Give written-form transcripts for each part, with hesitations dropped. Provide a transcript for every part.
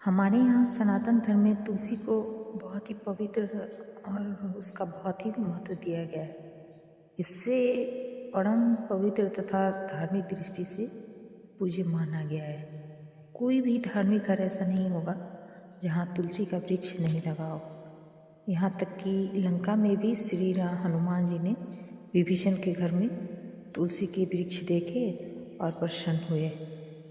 हमारे यहाँ सनातन धर्म में तुलसी को बहुत ही पवित्र और उसका बहुत ही महत्व दिया गया है। इससे परम पवित्र तथा धार्मिक दृष्टि से पूज्य माना गया है। कोई भी धार्मिक घर ऐसा नहीं होगा जहाँ तुलसी का वृक्ष नहीं लगा हो। यहाँ तक कि लंका में भी श्री राम हनुमान जी ने विभीषण के घर में तुलसी के वृक्ष देखे और प्रसन्न हुए।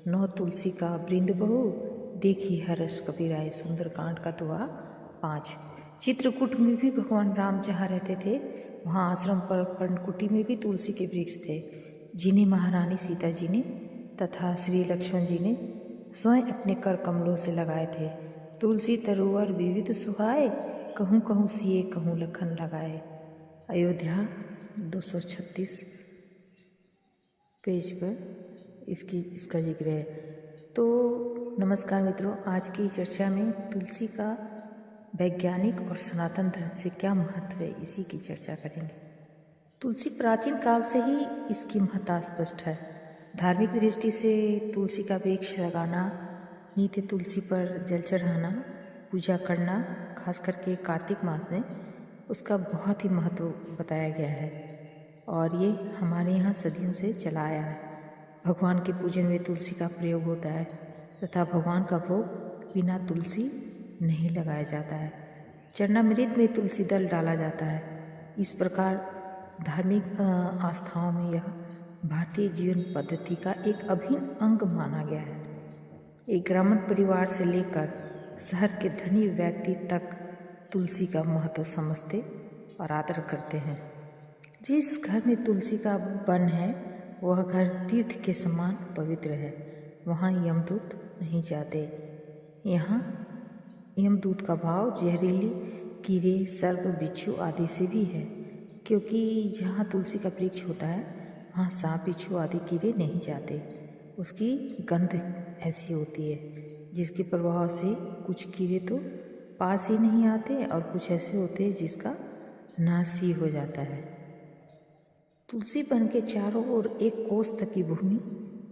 नौ तुलसी का वृंद बहु देखी हर्ष कबीराए, सुंदरकांड का दुआ 5। चित्रकूट में भी भगवान राम जहाँ रहते थे वहाँ आश्रम पर पर्णकुटी में भी तुलसी के वृक्ष थे, जिन्हें महारानी सीता जी ने तथा श्री लक्ष्मण जी ने स्वयं अपने कर कमलों से लगाए थे। तुलसी तरुवर विविध सुहाए, कहूँ कहूँ सिए कहूँ लखन लगाए। अयोध्या 236 पेज पर इसका जिक्र है। तो नमस्कार मित्रों, आज की चर्चा में तुलसी का वैज्ञानिक और सनातन धर्म से क्या महत्व है, इसी की चर्चा करेंगे। तुलसी प्राचीन काल से ही इसकी महत्ता स्पष्ट है। धार्मिक दृष्टि से तुलसी का वृक्ष लगाना, नित्य तुलसी पर जल चढ़ाना, पूजा करना, खास करके कार्तिक मास में उसका बहुत ही महत्व बताया गया है और ये हमारे यहाँ सदियों से चला आया है। भगवान के पूजन में तुलसी का प्रयोग होता है तथा भगवान का भोग बिना तुलसी नहीं लगाया जाता है। चरणामृत में तुलसी दल डाला जाता है। इस प्रकार धार्मिक आस्थाओं में यह भारतीय जीवन पद्धति का एक अभिन्न अंग माना गया है। एक ग्रामीण परिवार से लेकर शहर के धनी व्यक्ति तक तुलसी का महत्व समझते और आदर करते हैं। जिस घर में तुलसी का वन है वह घर तीर्थ के समान पवित्र है। वहाँ यमदूत नहीं जाते। यहाँ यमदूत का भाव जहरीले कीड़े, सर्प, बिच्छू आदि से भी है, क्योंकि जहाँ तुलसी का वृक्ष होता है वहाँ सांप, बिच्छू आदि कीड़े नहीं जाते। उसकी गंध ऐसी होती है जिसके प्रभाव से कुछ कीड़े तो पास ही नहीं आते और कुछ ऐसे होते हैं जिसका नाश ही हो जाता है। तुलसी वन के चारों ओर एक कोस तक की भूमि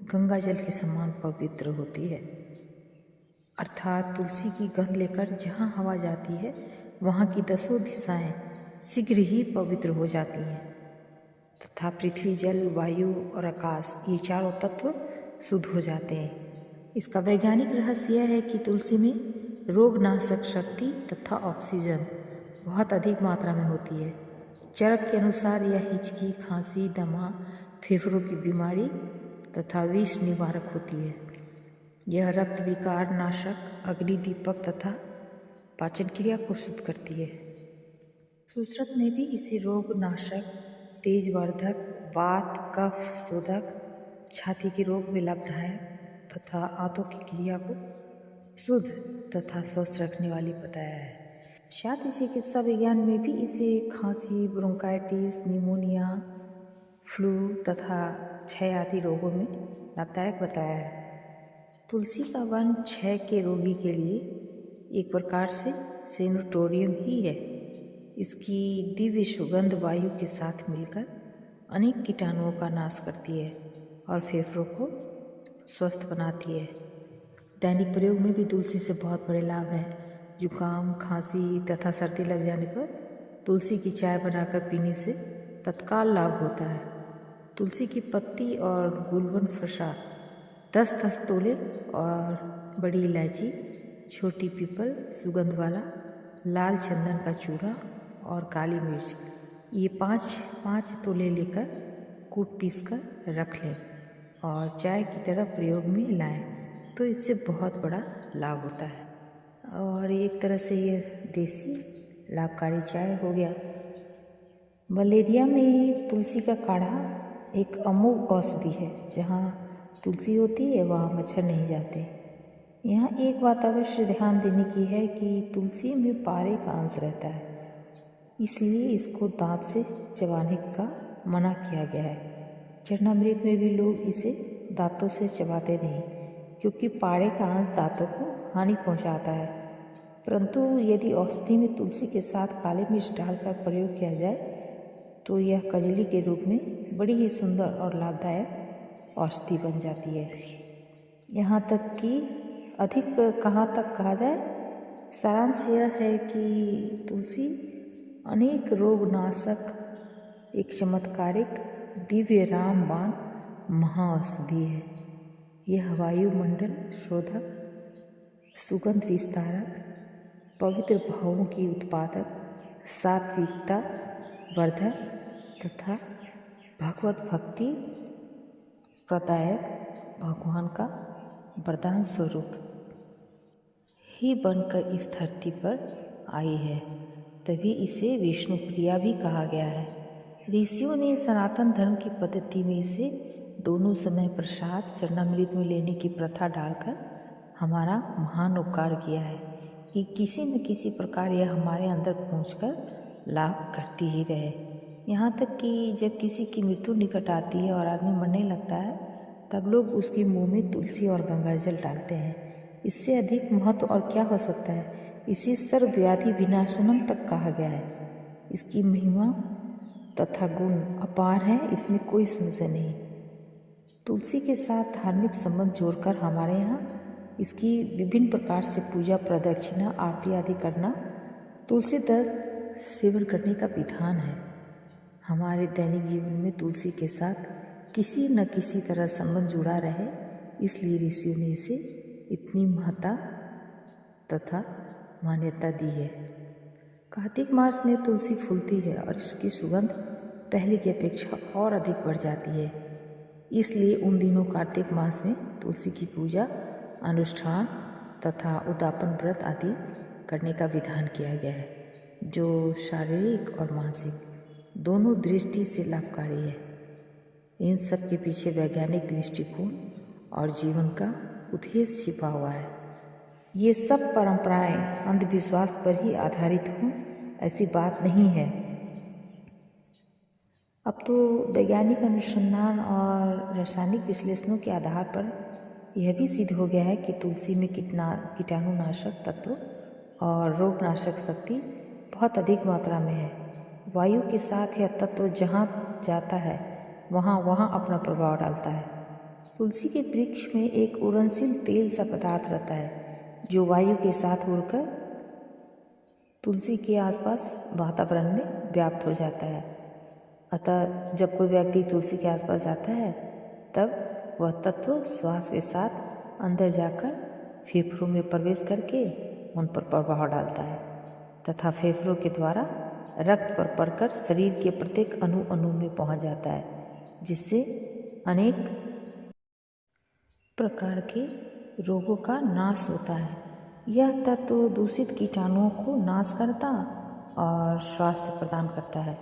गंगा जल के समान पवित्र होती है, अर्थात तुलसी की गंध लेकर जहाँ हवा जाती है वहाँ की 10 दिशाएं शीघ्र ही पवित्र हो जाती हैं तथा पृथ्वी, जल, वायु और आकाश ये चारों तत्व शुद्ध हो जाते हैं। इसका वैज्ञानिक रहस्य यह है कि तुलसी में रोगनाशक शक्ति तथा ऑक्सीजन बहुत अधिक मात्रा में होती है। चरक के अनुसार यह हिचकी, खांसी, दमा, फेफड़ों की बीमारी तथा विष निवारक होती है। यह रक्त विकार नाशक, अग्नि दीपक तथा पाचन क्रिया को शुद्ध करती है। सुश्रुत में भी इसे रोग नाशक, तेजवर्धक, वात, कफ शोधक, छाती के रोग में लाभदायक तथा आंतों की क्रिया को शुद्ध तथा स्वस्थ रखने वाली बताया है। शास्त्रीय चिकित्सा विज्ञान में भी इसे खांसी, ब्रोंकाइटिस, निमोनिया, फ्लू तथा क्षय आदि रोगों में लाभदायक बताया है। तुलसी का वन क्षय के रोगी के लिए एक प्रकार से सेनेटोरियम ही है। इसकी दिव्य सुगंध वायु के साथ मिलकर अनेक कीटाणुओं का नाश करती है और फेफड़ों को स्वस्थ बनाती है। दैनिक प्रयोग में भी तुलसी से बहुत बड़े लाभ हैं। जुकाम, खांसी तथा सर्दी लग जाने पर तुलसी की चाय बनाकर पीने से तत्काल लाभ होता है। तुलसी की पत्ती और गुलवन फसा 10-10 तोले और बड़ी इलायची, छोटी पीपल, सुगंध वाला लाल चंदन का चूड़ा और काली मिर्च ये 5-5 तोले लेकर कूट पीस कर रख लें और चाय की तरह प्रयोग में लाएं, तो इससे बहुत बड़ा लाभ होता है। और एक तरह से ये देसी लाभकारी चाय हो गया। मलेरिया में तुलसी का काढ़ा एक अमोघ औषधि है। जहाँ तुलसी होती है वहाँ मच्छर नहीं जाते। यहाँ एक बात अवश्य ध्यान देने की है कि तुलसी में पारे का अंश रहता है, इसलिए इसको दांत से चबाने का मना किया गया है। चरणामृत में भी लोग इसे दांतों से चबाते नहीं, क्योंकि पारे का अंश दांतों को हानि पहुंचाता है। परंतु यदि औषधि में तुलसी के साथ काली मिर्च डालकर प्रयोग किया जाए तो यह कजली के रूप में बड़ी ही सुंदर और लाभदायक औषधि बन जाती है। यहाँ तक कि अधिक कहाँ तक कहा जाए, सारांश यह है कि तुलसी अनेक रोगनाशक, एक चमत्कारिक दिव्य रामबाण महाऔषधि है। यह वायुमंडल शोधक, सुगंध विस्तारक, पवित्र भावों की उत्पादक, सात्विकता वर्धक तथा भगवत भक्ति प्रदायक भगवान का वरदान स्वरूप ही बनकर इस धरती पर आई है। तभी इसे विष्णु प्रिया भी कहा गया है। ऋषियों ने सनातन धर्म की पद्धति में इसे दोनों समय प्रसाद चरणामृत में लेने की प्रथा डालकर हमारा महान उपकार किया है कि किसी न किसी प्रकार यह हमारे अंदर पहुंचकर लाभ करती ही रहे। यहाँ तक कि जब किसी की मृत्यु निकट आती है और आदमी मरने लगता है, तब लोग उसके मुंह में तुलसी और गंगाजल डालते हैं। इससे अधिक महत्व और क्या हो सकता है। इसे सर्वव्याधि विनाशनम तक कहा गया है। इसकी महिमा तथा गुण अपार है, इसमें कोई संशय नहीं। तुलसी के साथ धार्मिक संबंध जोड़कर हमारे यहाँ इसकी विभिन्न प्रकार से पूजा, प्रदक्षिणा, आरती आदि करना, तुलसी दल सेवन करने का विधान है। हमारे दैनिक जीवन में तुलसी के साथ किसी न किसी तरह संबंध जुड़ा रहे, इसलिए ऋषियों ने इसे इतनी महत्ता तथा मान्यता दी है। कार्तिक मास में तुलसी फूलती है और इसकी सुगंध पहले की अपेक्षा और अधिक बढ़ जाती है। इसलिए उन दिनों कार्तिक मास में तुलसी की पूजा, अनुष्ठान तथा उद्यापन व्रत आदि करने का विधान किया गया है, जो शारीरिक और मानसिक दोनों दृष्टि से लाभकारी है। इन सब के पीछे वैज्ञानिक दृष्टिकोण और जीवन का उद्देश्य छिपा हुआ है। ये सब परंपराएं अंधविश्वास पर ही आधारित हों, ऐसी बात नहीं है। अब तो वैज्ञानिक अनुसंधान और रासायनिक विश्लेषणों के आधार पर यह भी सिद्ध हो गया है कि तुलसी में कीटाणुनाशक तत्व और रोगनाशक शक्ति बहुत अधिक मात्रा में है। वायु के साथ यह तत्व जहाँ जाता है वहाँ अपना प्रभाव डालता है। तुलसी के वृक्ष में एक उड़नशील तेल सा पदार्थ रहता है, जो वायु के साथ उड़कर तुलसी के आसपास वातावरण में व्याप्त हो जाता है। अतः जब कोई व्यक्ति तुलसी के आसपास जाता है, तब वह तत्व श्वास के साथ अंदर जाकर फेफड़ों में प्रवेश करके उन पर प्रभाव डालता है तथा फेफड़ों के द्वारा रक्त पर पड़कर शरीर के प्रत्येक अणु में पहुंच जाता है, जिससे अनेक प्रकार के रोगों का नाश होता है। यह तत्व दूषित कीटाणुओं को नाश करता और स्वास्थ्य प्रदान करता है।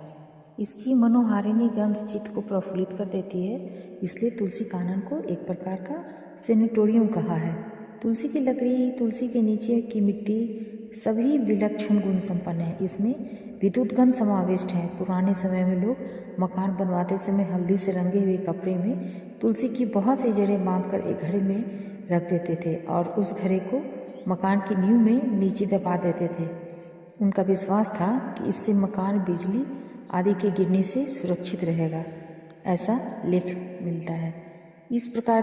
इसकी मनोहारिणी गंध चित्त को प्रफुल्लित कर देती है, इसलिए तुलसी कानन को एक प्रकार का सेनेटोरियम कहा है। तुलसी की लकड़ी, तुलसी के नीचे की मिट्टी सभी विलक्षण गुण संपन्न है। इसमें विद्युत गंध समाविष्ट है। पुराने समय में लोग मकान बनवाते समय हल्दी से रंगे हुए कपड़े में तुलसी की बहुत सी जड़ें बांधकर एक घड़े में रख देते थे और उस घड़े को मकान की नींव में नीचे दबा देते थे। उनका विश्वास था कि इससे मकान बिजली आदि के गिरने से सुरक्षित रहेगा, ऐसा लेख मिलता है। इस प्रकार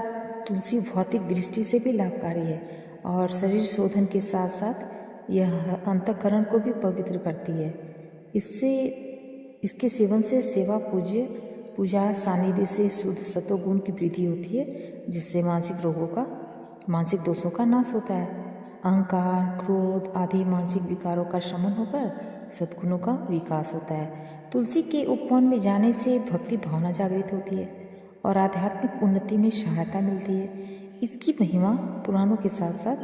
तुलसी भौतिक दृष्टि से भी लाभकारी है और शरीर शोधन के साथ साथ यह अंतःकरण को भी पवित्र करती है। इसके सेवन से सेवा, पूजा, सानिध्य से शुद्ध सत्वगुण की वृद्धि होती है, जिससे मानसिक दोषों का नाश होता है। अहंकार, क्रोध आदि मानसिक विकारों का शमन होकर सद्गुणों का विकास होता है। तुलसी के उपवन में जाने से भक्ति भावना जागृत होती है और आध्यात्मिक उन्नति में सहायता मिलती है। इसकी महिमा पुराणों के साथ साथ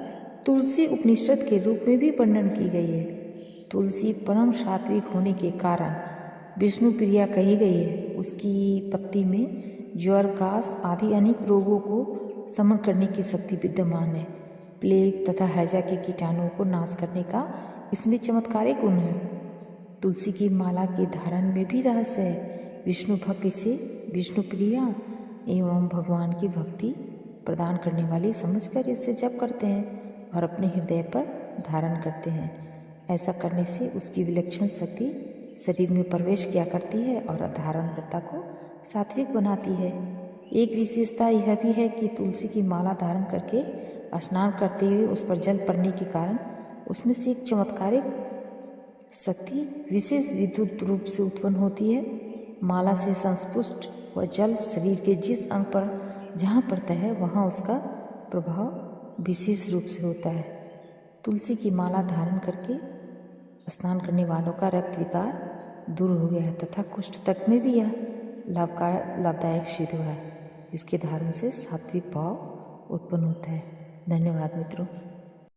तुलसी उपनिषद के रूप में भी वर्णन की गई है। तुलसी परम सात्विक होने के कारण विष्णु प्रिया कही गई है। उसकी पत्ती में ज्वर, काश आदि अनेक रोगों को शमन करने की शक्ति विद्यमान है। प्लेग तथा हैजा के कीटाणुओं को नाश करने का इसमें चमत्कारिक गुण है। तुलसी की माला के धारण में भी रहस्य है। विष्णु भक्ति से विष्णु प्रिया एवं भगवान की भक्ति प्रदान करने वाली समझकर इसे जप करते हैं और अपने हृदय पर धारण करते हैं। ऐसा करने से उसकी विलक्षण शक्ति शरीर में प्रवेश किया करती है और धारणकर्ता को सात्विक बनाती है। एक विशेषता यह भी है कि तुलसी की माला धारण करके स्नान करते हुए उस पर जल पड़ने के कारण उसमें से एक चमत्कारिक शक्ति विशेष विद्युत रूप से उत्पन्न होती है। माला से संस्पुष्ट वह जल शरीर के जिस अंग पर जहाँ पड़ता है वहाँ उसका प्रभाव विशेष रूप से होता है। तुलसी की माला धारण करके स्नान करने वालों का रक्त विकार दूर हो गया है तथा कुष्ठ तक में भी यह लाभदायक सिद्ध हुआ है। इसके धारण से सात्विक भाव उत्पन्न होता है। धन्यवाद मित्रों।